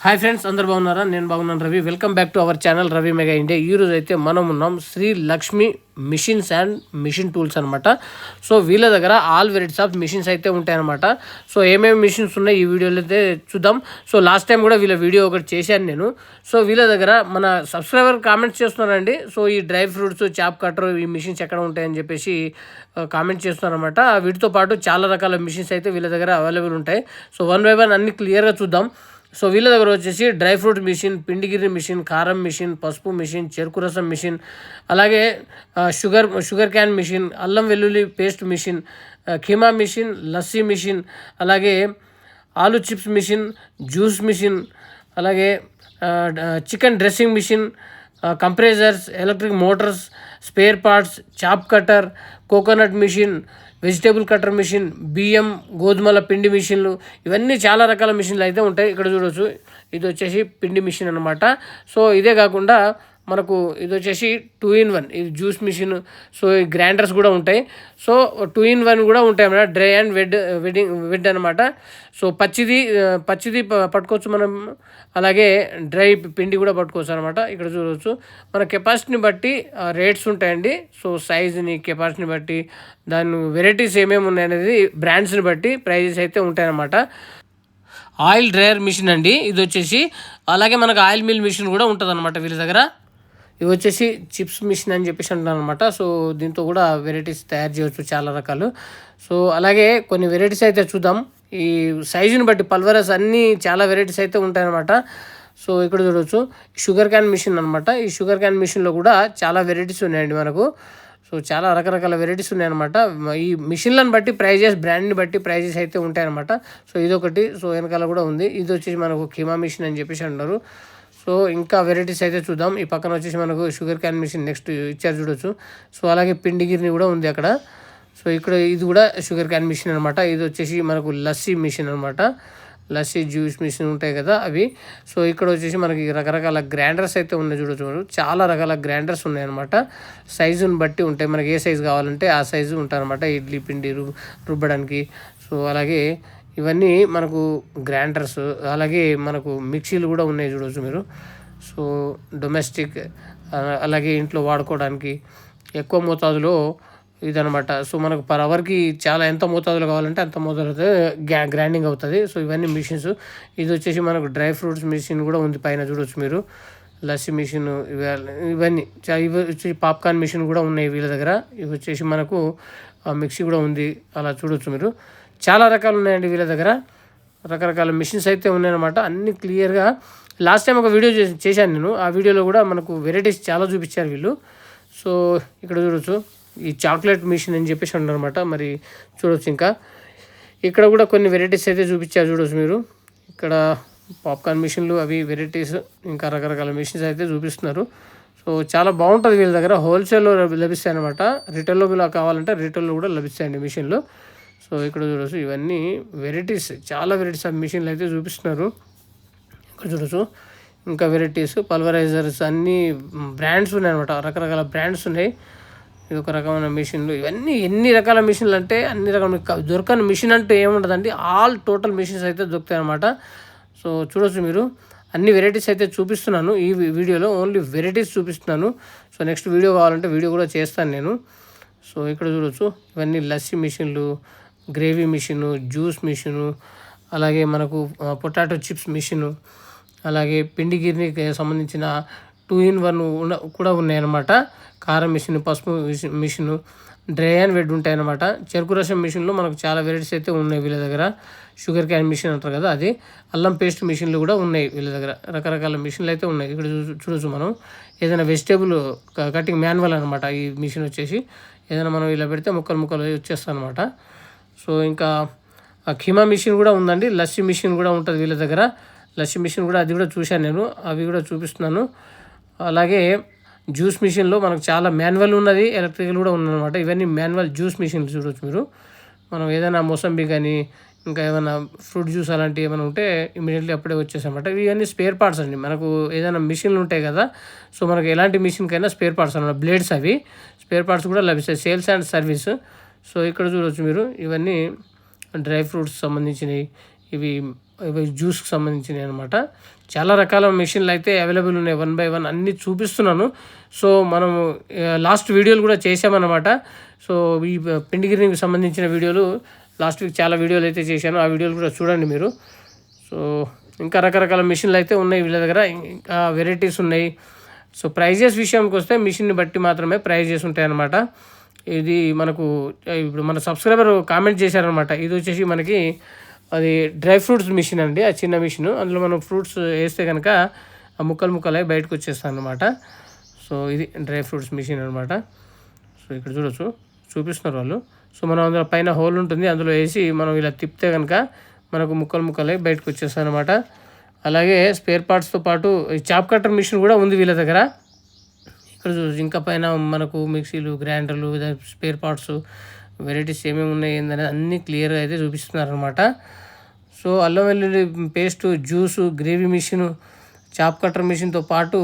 Hi friends, అందరు బాగున్నారా? నేను బాగున్నాను. Ravi. Welcome back to our channel Ravi mega India. ఈరోజు అయితే మనం ఉన్నాం Shri Lakshmi machines and machine tools అనమాట. సో వీళ్ళ దగ్గర ఆల్ వెరైటీస్ ఆఫ్ మిషన్స్ అయితే ఉంటాయన్నమాట. సో ఏమేమి మిషన్స్ ఉన్నాయి ఈ వీడియోలో అయితే చూద్దాం. సో లాస్ట్ టైం కూడా వీళ్ళ వీడియో ఒకటి చేశాను నేను. సో వీళ్ళ దగ్గర మన సబ్స్క్రైబర్ కామెంట్స్ చేస్తున్నారండి. సో ఈ డ్రై ఫ్రూట్స్, చాప్ కటర్, ఈ మిషన్స్ ఎక్కడ ఉంటాయని చెప్పేసి కామెంట్ చేస్తున్నారనమాట. వీటితో పాటు చాలా రకాల మిషన్స్ అయితే వీళ్ళ దగ్గర అవైలబుల్ ఉంటాయి. సో వన్ బై వన్ అన్ని క్లియర్గా చూద్దాం. సో వీళ్ళ దగ్గర వచ్చేసి డ్రై ఫ్రూట్ మిషన్, పిండిగిరి మిషన్, కారం మిషన్, పసుపు మిషన్, చెరుకు రసం మిషన్, అలాగే షుగర్ క్యాన్ మిషన్, అల్లం వెల్లుల్లి paste machine, keema machine, lassi machine, అలాగే ఆలు చిప్స్ మిషన్, జ్యూస్ మిషన్, అలాగే chicken dressing machine, compressors, electric motors, spare parts, chop cutter, coconut machine, vegetable cutter machine, బియ్యం గోధుమల పిండి మిషన్లు, ఇవన్నీ చాలా రకాల మిషన్లు అయితే ఉంటాయి. ఇక్కడ చూడవచ్చు, ఇది వచ్చేసి పిండి మిషన్ అనమాట. సో ఇదే కాకుండా మనకు ఇది వచ్చేసి 2-in-1, ఇది జ్యూస్ మిషన్. సో ఈ గ్రైండర్స్ కూడా ఉంటాయి. సో 2-in-1 కూడా ఉంటాయి అన్నమాట. డ్రై అండ్ వెడ్ అనమాట. సో పచ్చిది పట్టుకోవచ్చు మనం, అలాగే డ్రై పిండి కూడా పట్టుకోవచ్చు అనమాట. ఇక్కడ చూడవచ్చు, మన కెపాసిటీని బట్టి రేట్స్ ఉంటాయండి. సో సైజుని, కెపాసిటీని బట్టి, దాని వెరైటీస్ ఏమేమి ఉన్నాయనేది బ్రాండ్స్ని బట్టి ప్రైజెస్ అయితే ఉంటాయన్నమాట. ఆయిల్ డ్రయర్ మిషన్ అండి ఇది వచ్చేసి. అలాగే మనకు ఆయిల్ మిల్ మిషన్ కూడా ఉంటుంది అనమాట వీళ్ళ దగ్గర. ఇవి వచ్చేసి చిప్స్ మిషన్ అని చెప్పేసి అంటున్నాను అనమాట. సో దీంతో కూడా వెరైటీస్ తయారు చేయవచ్చు, చాలా రకాలు. సో అలాగే కొన్ని వెరైటీస్ అయితే చూద్దాం. ఈ సైజుని బట్టి పల్వరస్ అన్నీ చాలా వెరైటీస్ అయితే ఉంటాయన్నమాట. సో ఇక్కడ చూడవచ్చు, షుగర్ క్యాన్ మిషన్ అనమాట. ఈ షుగర్ క్యాన్ మిషన్లో కూడా చాలా వెరైటీస్ ఉన్నాయండి మనకు. సో చాలా రకరకాల వెరైటీస్ ఉన్నాయన్నమాట. ఈ మిషన్లను బట్టి ప్రైజెస్, బ్రాండ్ని బట్టి ప్రైజెస్ అయితే ఉంటాయన్నమాట. సో ఇదొకటి. సో వెనకాల కూడా ఉంది. ఇది వచ్చేసి మనకు కీమా మిషన్ అని చెప్పేసి అంటారు. సో ఇంకా వెరైటీస్ అయితే చూద్దాం. ఈ పక్కన వచ్చేసి మనకు షుగర్ క్యాన్ మిషన్ నెక్స్ట్ ఇచ్చారు చూడొచ్చు. సో అలాగే పిండిగిరిని కూడా ఉంది అక్కడ. సో ఇక్కడ ఇది కూడా షుగర్ క్యాన్ మిషన్ అనమాట. ఇది వచ్చేసి మనకు లస్సీ మిషన్ అనమాట. లస్సీ జ్యూస్ మిషన్ ఉంటాయి కదా అవి. సో ఇక్కడ వచ్చేసి మనకి రకరకాల గ్రైండర్స్ అయితే ఉన్నాయి చూడొచ్చు. చాలా రకాల గ్రైండర్స్ ఉన్నాయన్నమాట. సైజుని బట్టి ఉంటాయి, మనకి ఏ సైజు కావాలంటే ఆ సైజు ఉంటాయన్నమాట. ఇడ్లీ పిండి రుబ్బడానికి. సో అలాగే ఇవన్నీ మనకు గ్రైండర్స్, అలాగే మనకు మిక్సీలు కూడా ఉన్నాయి చూడవచ్చు మీరు. సో డొమెస్టిక్, అలాగే ఇంట్లో వాడుకోవడానికి ఎక్కువ మోతాదులో ఇదనమాట. సో మనకు పర్ అవర్కి చాలా ఎంత మోతాదులో కావాలంటే అంత మోతాదులో గ్రైండింగ్ అవుతుంది. సో ఇవన్నీ మిషన్స్. ఇది వచ్చేసి మనకు డ్రై ఫ్రూట్స్ మిషన్ కూడా ఉంది పైన చూడవచ్చు మీరు. లస్సీ మిషన్, ఇవన్నీ ఇవి వచ్చి పాప్కార్న్ మిషన్ కూడా ఉన్నాయి వీళ్ళ దగ్గర. ఇవి వచ్చేసి మనకు మిక్సీ కూడా ఉంది, అలా చూడవచ్చు మీరు. చాలా రకాలు ఉన్నాయండి వీళ్ళ దగ్గర. రకరకాల మిషన్స్ అయితే ఉన్నాయన్నమాట. అన్నీ క్లియర్గా లాస్ట్ టైం ఒక వీడియో చేశాను నేను. ఆ వీడియోలో కూడా మనకు వెరైటీస్ చాలా చూపించారు వీళ్ళు. సో ఇక్కడ చూడవచ్చు, ఈ చాక్లెట్ మిషన్ అని చెప్పేసి అన్నమాట. మరి చూడవచ్చు, ఇంకా ఇక్కడ కూడా కొన్ని వెరైటీస్ అయితే చూపించారు చూడవచ్చు మీరు. ఇక్కడ పాప్కార్న్ మిషన్లు, అవి వెరైటీస్, ఇంకా రకరకాల మిషన్స్ అయితే చూపిస్తున్నారు. సో చాలా బాగుంటుంది వీళ్ళ దగ్గర. హోల్సేల్లో లభిస్తాయి అనమాట. రిటైల్లో ఇలా కావాలంటే రిటైల్లో కూడా లభిస్తాయండి మిషన్లు. సో ఇక్కడ చూడవచ్చు, ఇవన్నీ వెరైటీస్, చాలా వెరైటీస్ ఆఫ్ మిషన్లు అయితే చూపిస్తున్నారు. ఇక్కడ చూడవచ్చు, ఇంకా వెరైటీస్, పల్వరైజర్స్, అన్నీ బ్రాండ్స్ ఉన్నాయన్నమాట. రకరకాల బ్రాండ్స్ ఉన్నాయి. ఇది ఒక రకమైన మిషన్లు. ఇవన్నీ ఎన్ని రకాల మిషన్లు అంటే అన్ని రకాల, దొరకని మిషన్ అంటూ ఏముండదండి. ఆల్ టోటల్ మిషన్స్ అయితే దొరుకుతాయి అన్నమాట. సో చూడవచ్చు మీరు, అన్ని వెరైటీస్ అయితే చూపిస్తున్నాను ఈ వీడియోలో. ఓన్లీ వెరైటీస్ చూపిస్తున్నాను. సో నెక్స్ట్ వీడియో కావాలంటే వీడియో కూడా చేస్తాను నేను. సో ఇక్కడ చూడవచ్చు, ఇవన్నీ లస్సీ మిషన్లు, గ్రేవీ మిషను, జ్యూస్ మిషను, అలాగే మనకు పొటాటో చిప్స్ మిషను, అలాగే పిండిగిరికి సంబంధించిన 2-in-1 కూడా ఉన్నాయన్నమాట. కారం మిషన్, పసుపు మిషను, డ్రై అండ్ వెడ్ ఉంటాయన్నమాట. చెరుకు రసం మిషన్లో మనకు చాలా వెరైటీస్ అయితే ఉన్నాయి వీళ్ళ దగ్గర. షుగర్ క్యాన్ మిషన్ అంటారు కదా అది. అల్లం పేస్ట్ మిషన్లు కూడా ఉన్నాయి వీళ్ళ దగ్గర. రకరకాల మిషన్లు అయితే ఉన్నాయి. ఇక్కడ చూడొచ్చు మనం, ఏదైనా వెజిటేబుల్ కటింగ్ మాన్యువల్ అనమాట ఈ మిషన్ వచ్చేసి. ఏదైనా మనం ఇలా పెడితే ముక్కలు వచ్చేస్తాయి అనమాట. సో ఇంకా కీమా మిషన్ కూడా ఉందండి. లస్సీ మిషన్ కూడా ఉంటుంది వీళ్ళ దగ్గర. లస్సీ మిషన్ కూడా, అది కూడా చూశాను నేను, అవి కూడా చూపిస్తున్నాను. అలాగే జ్యూస్ మిషన్లో మనకు చాలా మాన్యువల్ ఉన్నది, ఎలక్ట్రికల్ కూడా ఉందన్నమాట. ఇవన్నీ మాన్యువల్ జ్యూస్ మిషన్లు చూడవచ్చు మీరు. మనం ఏదైనా మోసంబి కానీ, ఇంకా ఏమైనా ఫ్రూట్ జ్యూస్ అలాంటివి ఏమైనా ఉంటే ఇమీడియట్లీ అప్పుడే వచ్చేసామన్నమాట. ఇవన్నీ స్పేర్ పార్ట్స్ అండి. మనకు ఏదైనా మిషన్లు ఉంటాయి కదా, సో మనకు ఎలాంటి మిషన్కైనా స్పేర్ పార్ట్స్ అన్నమాట. బ్లేడ్స్, అవి స్పేర్ పార్ట్స్ కూడా లభిస్తాయి, సేల్స్ అండ్ సర్వీస్. సో ఇక్కడ చూడవచ్చు మీరు, ఇవన్నీ డ్రై ఫ్రూట్స్ సంబంధించినవి. ఇవి ఇవి జ్యూస్కి సంబంధించినవి అనమాట. చాలా రకాల మెషిన్లు అయితే అవైలబుల్ ఉన్నాయి. 1 బై 1 అన్నీ చూపిస్తున్నాను. సో మనము లాస్ట్ వీడియోలు కూడా చేసామన్నమాట. సో ఈ పిండి గిర్నీకి సంబంధించిన వీడియోలు లాస్ట్ వీక్ చాలా వీడియోలు అయితే చేశాను. ఆ వీడియోలు కూడా చూడండి మీరు. సో ఇంకా రకరకాల మిషన్లు అయితే ఉన్నాయి వీళ్ళ దగ్గర, ఇంకా వెరైటీస్ ఉన్నాయి. సో ప్రైజెస్ విషయానికి వస్తే మిషన్ని బట్టి మాత్రమే ప్రైజెస్ ఉంటాయన్నమాట. ఇది మనకు ఇప్పుడు మన సబ్స్క్రైబర్ కామెంట్ చేశారనమాట. ఇది వచ్చేసి మనకి అది డ్రై ఫ్రూట్స్ మిషన్ అండి, ఆ చిన్న మిషన్. అందులో మనం ఫ్రూట్స్ వేస్తే కనుక ఆ ముక్కలు బయటకు వచ్చేస్తాయి అనమాట. సో ఇది డ్రై ఫ్రూట్స్ మిషన్ అనమాట. సో ఇక్కడ చూపిస్తున్నారు వాళ్ళు. సో మనం అందులో పైన హోల్ ఉంటుంది, అందులో వేసి మనం ఇలా తిప్పితే కనుక మనకు ముక్కలు బయటకు వచ్చేస్తాయి అనమాట. అలాగే స్పేర్ పార్ట్స్తో పాటు చాప్ కట్టర్ మిషన్ కూడా ఉంది వీళ్ళ దగ్గర. ఇక్కడ ఇంకా పైన మనకు మిక్సీలు, గ్రైండర్లు, స్పేర్ పార్ట్స్ వెరైటీస్ ఏమేమి ఉన్నాయి ఏంటనేది అన్నీ క్లియర్గా అయితే చూపిస్తున్నారనమాట. సో అల్లం వెల్లుల్లి paste, juice, gravy machine, chop cutter మిషన్తో పాటు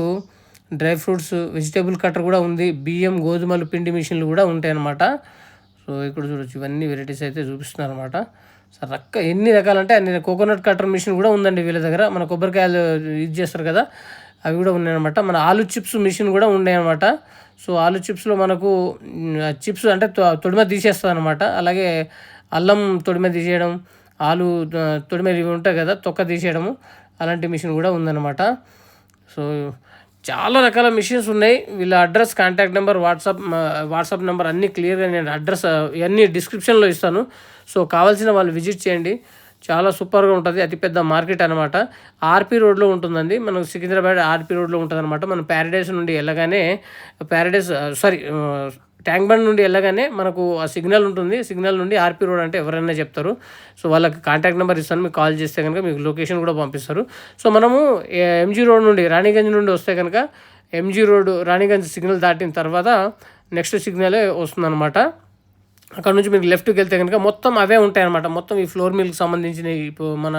డ్రై ఫ్రూట్స్, వెజిటేబుల్ కట్టర్ కూడా ఉంది. బియ్యం, గోధుమలు పిండి మిషన్లు కూడా ఉంటాయన్నమాట. సో ఇక్కడ ఇవన్నీ వెరైటీస్ అయితే చూపిస్తున్నారన్నమాట. సో ఎన్ని రకాలంటే అన్ని. కోకోనట్ కట్టర్ మిషన్ కూడా ఉందండి వీళ్ళ దగ్గర. మన కొబ్బరికాయలు ఇది చేస్తారు కదా, అవి కూడా ఉన్నాయన్నమాట. మన ఆలు చిప్స్ మిషన్ కూడా ఉన్నాయన్నమాట. సో ఆలు చిప్స్లో మనకు చిప్స్ అంటే తొడిమ తీసేస్తుంది అనమాట. అలాగే అల్లం తొడిమ తీసేయడం, ఆలు తొడిమ ఇవి ఉంటాయి కదా, తొక్క తీసేయడము, అలాంటి మిషన్ కూడా ఉందన్నమాట. సో చాలా రకాల మిషన్స్ ఉన్నాయి. వీళ్ళ address, contact number, WhatsApp number అన్నీ క్లియర్గా నేను అడ్రస్ ఇవన్నీ డిస్క్రిప్షన్లో ఇస్తాను. సో కావాల్సిన వాళ్ళు విజిట్ చేయండి. చాలా సూపర్గా ఉంటుంది. అతిపెద్ద మార్కెట్ అనమాట. ఆర్పి రోడ్లో ఉంటుందండి. మనకు సికింద్రాబాద్ ఆర్పి రోడ్లో ఉంటుంది అనమాట. మనం ప్యారడైస్ నుండి వెళ్ళగానే ట్యాంక్ బండ్ నుండి వెళ్ళగానే మనకు ఆ సిగ్నల్ ఉంటుంది. సిగ్నల్ నుండి ఆర్పి రోడ్ అంటే ఎవరైనా చెప్తారు. సో వాళ్ళకి కాంటాక్ట్ నెంబర్ ఇస్తాను, మీకు కాల్ చేస్తే కనుక మీకు లొకేషన్ కూడా పంపిస్తారు. సో మనము ఎంజీ రోడ్ నుండి, రాణిగంజ్ నుండి వస్తే కనుక ఎంజీ రోడ్ రాణిగంజ్ సిగ్నల్ దాటిన తర్వాత నెక్స్ట్ సిగ్నలే వస్తుందన్నమాట. అక్కడ నుంచి మీకు లెఫ్ట్కి వెళ్తే కనుక మొత్తం అవే ఉంటాయన్నమాట. మొత్తం ఈ ఫ్లోర్ మిల్కి సంబంధించిన, ఇప్పుడు మన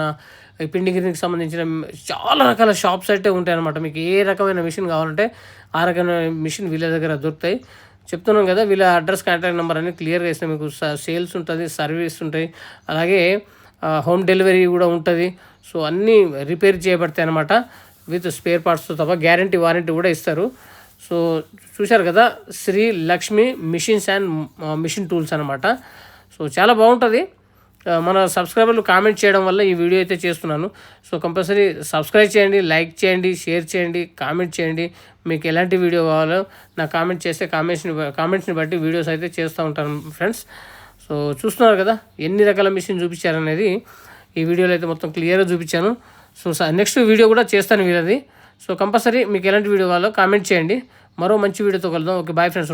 పిండి గిర్నీకి సంబంధించిన చాలా రకాల షాప్స్ అయితే ఉంటాయన్నమాట. మీకు ఏ రకమైన మిషన్ కావాలంటే ఆ రకమైన మిషన్ వీళ్ళ దగ్గర దొరుకుతాయి. చెప్తున్నాం కదా, వీళ్ళ అడ్రస్, కాంటాక్ట్ నెంబర్ అన్ని క్లియర్గా ఇస్తే మీకు సేల్స్ ఉంటుంది, సర్వీస్ ఉంటాయి, అలాగే హోమ్ డెలివరీ కూడా ఉంటుంది. సో అన్నీ రిపేర్ చేయబడతాయి అన్నమాట. విత్ స్పేర్ పార్ట్స్తో తప్ప గ్యారంటీ, వారంటీ కూడా ఇస్తారు. సో చూశారు కదా, Shri Lakshmi machines and machine tools అనమాట. సో చాలా బాగుంటుంది. మన సబ్స్క్రైబర్లు కామెంట్ చేయడం వల్ల ఈ వీడియో అయితే చేస్తున్నాను. సో కంపల్సరీ సబ్స్క్రైబ్ చేయండి, లైక్ చేయండి, షేర్ చేయండి, కామెంట్ చేయండి. మీకు ఎలాంటి వీడియో కావాలో నాకు కామెంట్ చేస్తే కామెంట్స్ని బట్టి వీడియోస్ అయితే చేస్తూ ఉంటాను ఫ్రెండ్స్. సో చూస్తున్నారు కదా ఎన్ని రకాల మిషన్ చూపించారనేది ఈ వీడియోలో అయితే మొత్తం క్లియర్గా చూపించాను. సో నెక్స్ట్ వీడియో కూడా చేస్తాను వీళ్ళది. సో కంపల్సరీ మీకు ఎలాంటి వీడియో కావాలో కామెంట్ చేయండి. మరో మంచి వీడియోతో కలుద్దాం. Okay, bye friends.